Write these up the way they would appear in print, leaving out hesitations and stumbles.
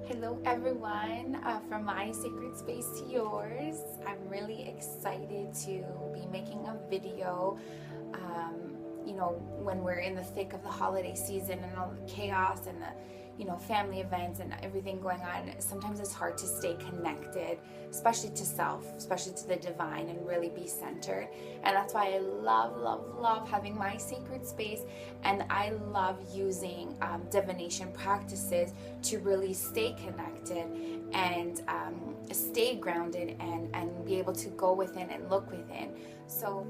Hello everyone, from my sacred space to yours. I'm really excited to be making a video. When we're in the thick of the holiday season and all the chaos and the family events and everything going on, sometimes it's hard to stay connected, especially to self, especially to the divine, and really be centered. And that's why I love having my sacred space, and I love using divination practices to really stay connected and stay grounded and be able to go within and look within. So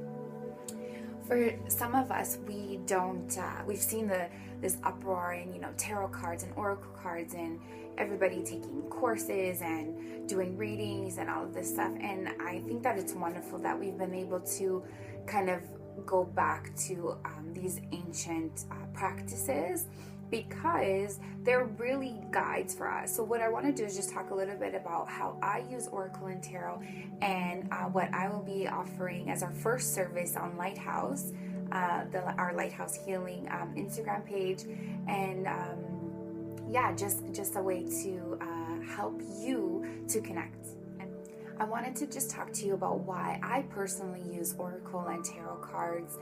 for some of us, we don't, we've seen this uproar in, tarot cards and oracle cards and everybody taking courses and doing readings and all of this stuff. And I think that it's wonderful that we've been able to kind of go back to these ancient practices, because they're really guides for us. So what I want to do is just talk a little bit about how I use Oracle and Tarot, and what I will be offering as our first service on Lighthouse, our Lighthouse Healing Instagram page, and just a way to help you to connect. I wanted to just talk to you about why I personally use Oracle and Tarot cards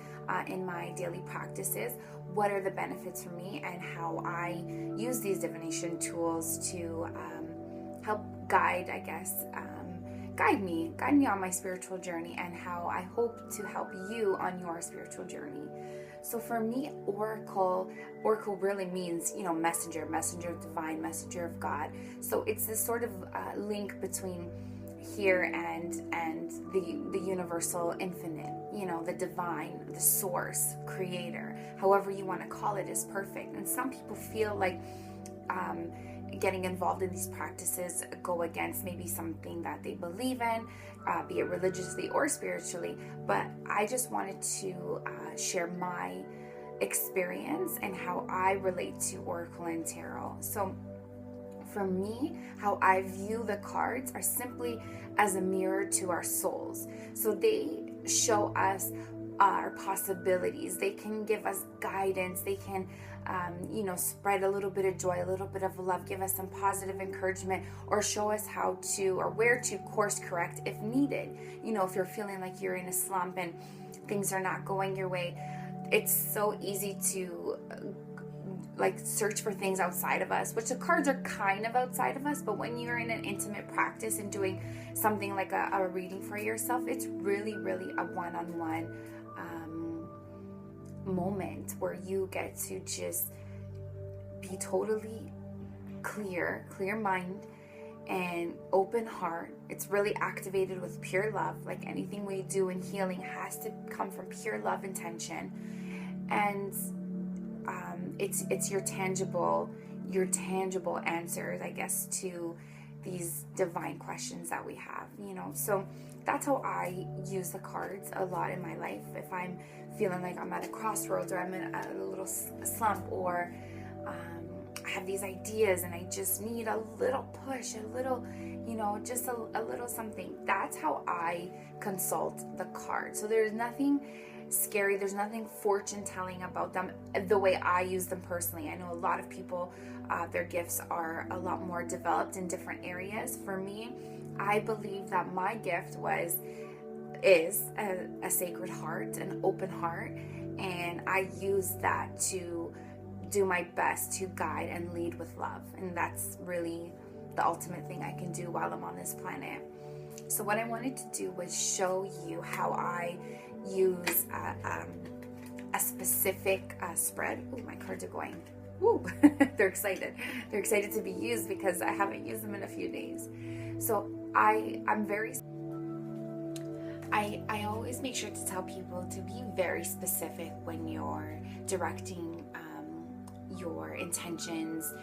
in my daily practices. What are the benefits for me, and how I use these divination tools to help guide, guide me on my spiritual journey, and how I hope to help you on your spiritual journey. So for me, Oracle really means, messenger of divine, messenger of God. So it's this sort of link between here and the universal infinite, the divine, the source, creator, however you want to call it, is perfect. And some people feel like getting involved in these practices go against maybe something that they believe in, be it religiously or spiritually. But I just wanted to share my experience and how I relate to Oracle and Tarot. So for me, how I view the cards are simply as a mirror to our souls. So they show us our possibilities. They can give us guidance. They can, spread a little bit of joy, a little bit of love, give us some positive encouragement, or show us how to, or where to course correct if needed. If you're feeling like you're in a slump and things are not going your way, it's so easy to search for things outside of us, which the cards are kind of outside of us. But when you're in an intimate practice and doing something like a reading for yourself, it's really a one-on-one moment where you get to just be totally clear mind and open heart. It's really activated with pure love. Like anything we do in healing has to come from pure love intention. And it's your tangible answers, I guess, to these divine questions that we have, So that's how I use the cards a lot in my life. If I'm feeling like I'm at a crossroads, or I'm in a little slump, or I have these ideas and I just need a little push, a little, just a little something, that's how I consult the cards. So there's nothing scary, there's nothing fortune telling about them the way I use them personally. I know a lot of people, their gifts are a lot more developed in different areas. For me, I believe that my gift is a sacred heart, an open heart, and I use that to do my best to guide and lead with love. And that's really the ultimate thing I can do while I'm on this planet. So what I wanted to do was show you how I use a specific spread. Oh, my cards are going. Woo! They're excited. They're excited to be used because I haven't used them in a few days. So I always make sure to tell people to be very specific when you're directing your intentions,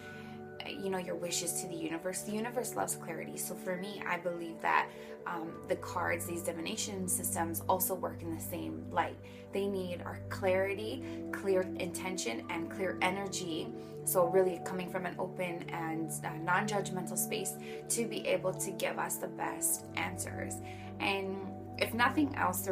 your wishes to the universe. The universe loves clarity. So for me, I believe that the cards, these divination systems, also work in the same light. They need our clarity, clear intention, and clear energy. So really coming from an open and non-judgmental space to be able to give us the best answers. And if nothing else,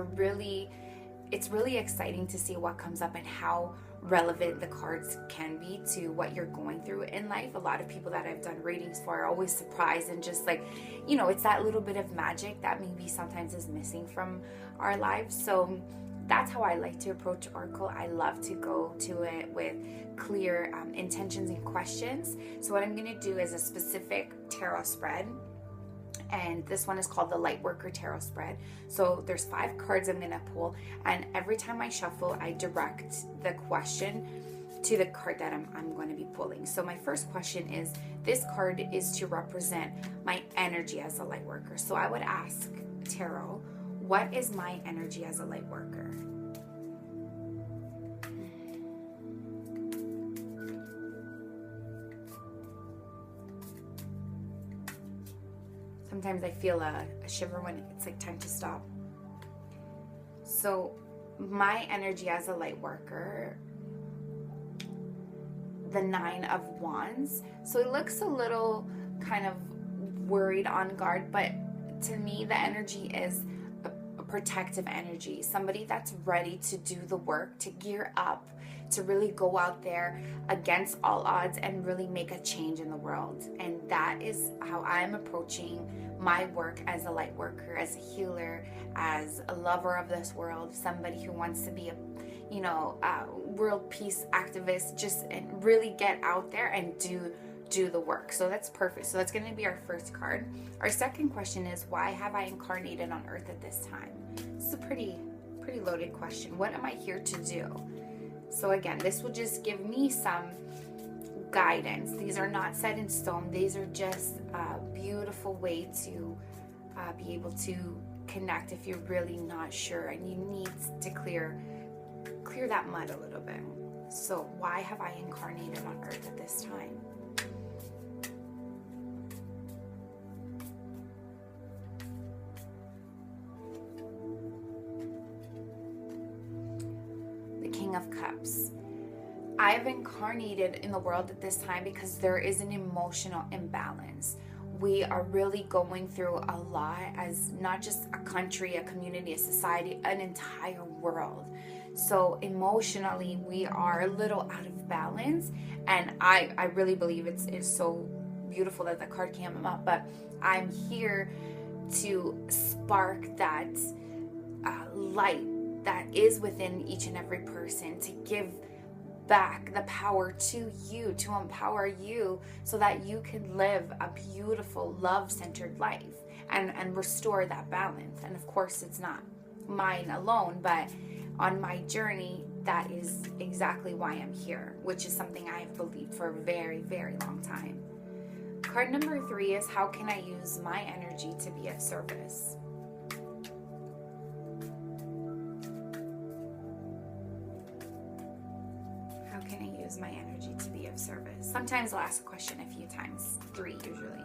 it's really exciting to see what comes up and how relevant the cards can be to what you're going through in life. A lot of people that I've done readings for are always surprised, and just like, it's that little bit of magic that maybe sometimes is missing from our lives. So that's how I like to approach Oracle. I love to go to it with clear intentions and questions. So what I'm going to do is a specific tarot spread, and this one is called the Lightworker Tarot Spread. So there's 5 cards I'm going to pull, and every time I shuffle, I direct the question to the card that I'm going to be pulling. So my first question is, this card is to represent my energy as a light worker. So I would ask Tarot, what is my energy as a light worker? Sometimes I feel a shiver when it's like time to stop. So my energy as a light worker, the 9 of Wands. So it looks a little kind of worried, on guard, but to me the energy is a protective energy. Somebody that's ready to do the work, to gear up, to really go out there against all odds and really make a change in the world. And that is how I'm approaching my work as a light worker, as a healer, as a lover of this world, somebody who wants to be a world peace activist, just and really get out there and do the work. So that's perfect. So that's going to be our first card. Our second question is, why have I incarnated on earth at this time? It's a pretty loaded question. What am I here to do? So again, this will just give me some guidance. These are not set in stone. These are just a beautiful way to be able to connect if you're really not sure and you need to clear that mud a little bit. So why have I incarnated on earth at this time? The King of Cups. I have incarnated in the world at this time because there is an emotional imbalance. We are really going through a lot as not just a country, a community, a society, an entire world. So emotionally, we are a little out of balance. And I really believe it's so beautiful that the card came up. But I'm here to spark that light that is within each and every person, to give back the power to you, to empower you so that you can live a beautiful, love-centered life and restore that balance. And of course, it's not mine alone, but on my journey, that is exactly why I'm here, which is something I've believed for a very, very long time. Card number 3 is, how can I use my energy to be of service? How can I use my energy to be of service? Sometimes I'll ask a question a few times, 3 usually.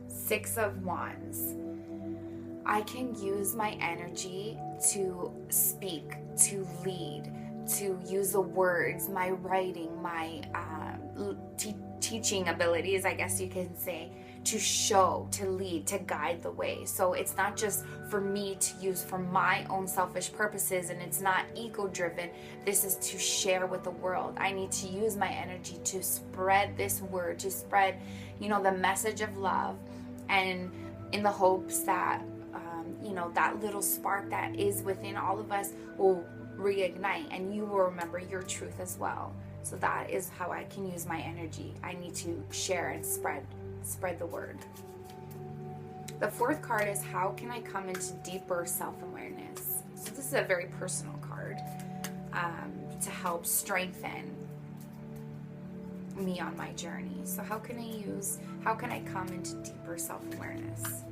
Six of Wands. I can use my energy to speak, to lead, to use the words, my writing, my teaching abilities, I guess you can say, to show, to lead, to guide the way. So it's not just for me to use for my own selfish purposes, and it's not ego-driven. This is to share with the world. I need to use my energy to spread this word, to spread, the message of love, and in the hopes that, that little spark that is within all of us will reignite, and you will remember your truth as well. So that is how I can use my energy. I need to share and spread the word. The fourth card is, how can I come into deeper self-awareness? So this is a very personal card to help strengthen me on my journey. So how can I come into deeper self-awareness?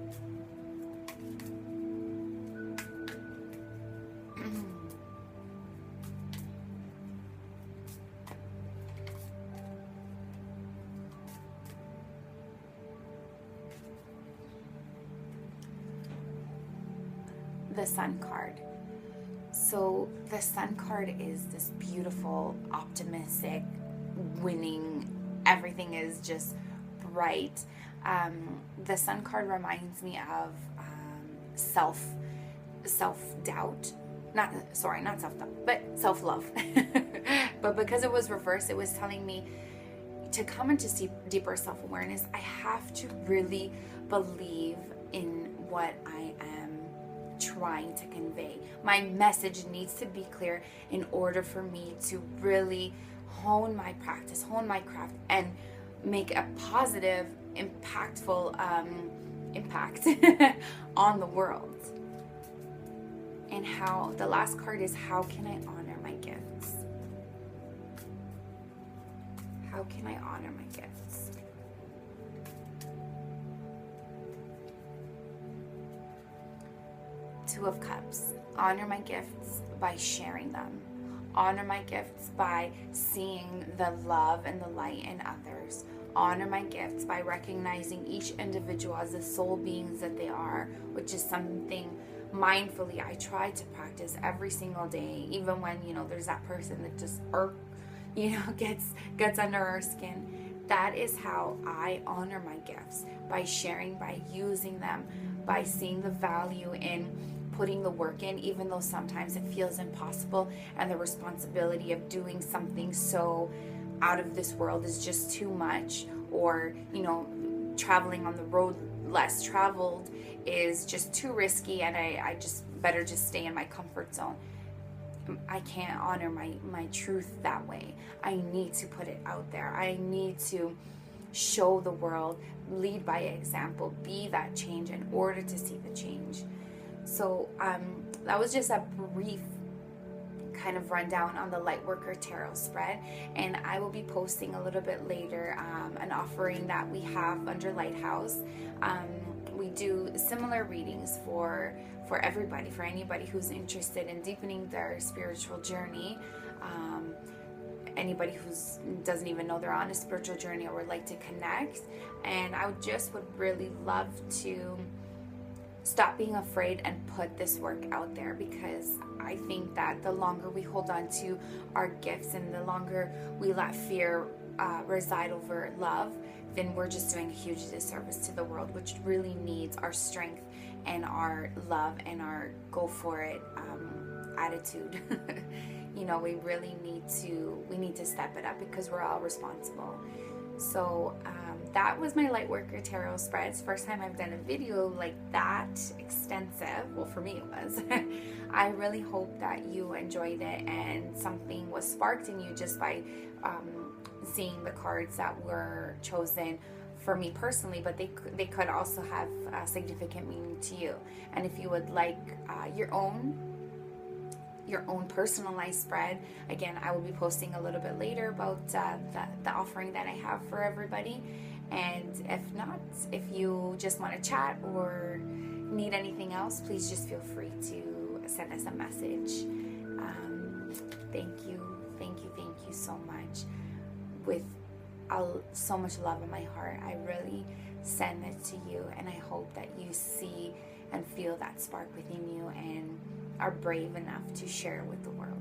The Sun card. So the Sun card is this beautiful, optimistic, winning, everything is just bright, The Sun card reminds me of self-doubt. Not self-doubt, but self-love. But because it was reversed, it was telling me to come into deeper self-awareness. I have to really believe in what I am trying to convey. My message needs to be clear in order for me to really hone my practice, hone my craft, and make a positive, impactful impact on the world. And how the last card is, how can I honor my gifts? How can I honor my gifts? Two of Cups. Honor my gifts by sharing them. Honor my gifts by seeing the love and the light in others. Honor my gifts by recognizing each individual as the soul beings that they are, which is something mindfully I try to practice every single day, even when, there's that person that just gets under our skin. That is how I honor my gifts, by sharing, by using them, by seeing the value in putting the work in, even though sometimes it feels impossible and the responsibility of doing something so out of this world is just too much, or traveling on the road less traveled is just too risky, and I just better just stay in my comfort zone. I can't honor my truth that way. I need to put it out there. I need to show the world, lead by example, be that change in order to see the change. So that was just a brief kind of rundown on the Lightworker Tarot spread, and I will be posting a little bit later an offering that we have under Lighthouse. We do similar readings for everybody, for anybody who's interested in deepening their spiritual journey, anybody who doesn't even know they're on a spiritual journey or would like to connect. And I would really love to stop being afraid and put this work out there, because I think that the longer we hold on to our gifts and the longer we let fear reside over love, then we're just doing a huge disservice to the world, which really needs our strength and our love and our go for it attitude. We really need to step it up, because we're all responsible. So that was my Lightworker Tarot spreads. First time I've done a video like that extensive. Well, for me it was. I really hope that you enjoyed it and something was sparked in you just by seeing the cards that were chosen for me personally, but they could also have a significant meaning to you. And if you would like your own personalized spread, again, I will be posting a little bit later about the offering that I have for everybody. And if not, if you just want to chat or need anything else, please just feel free to send us a message. Thank you so much. With so much love in my heart, I really send it to you, and I hope that you see and feel that spark within you and are brave enough to share it with the world.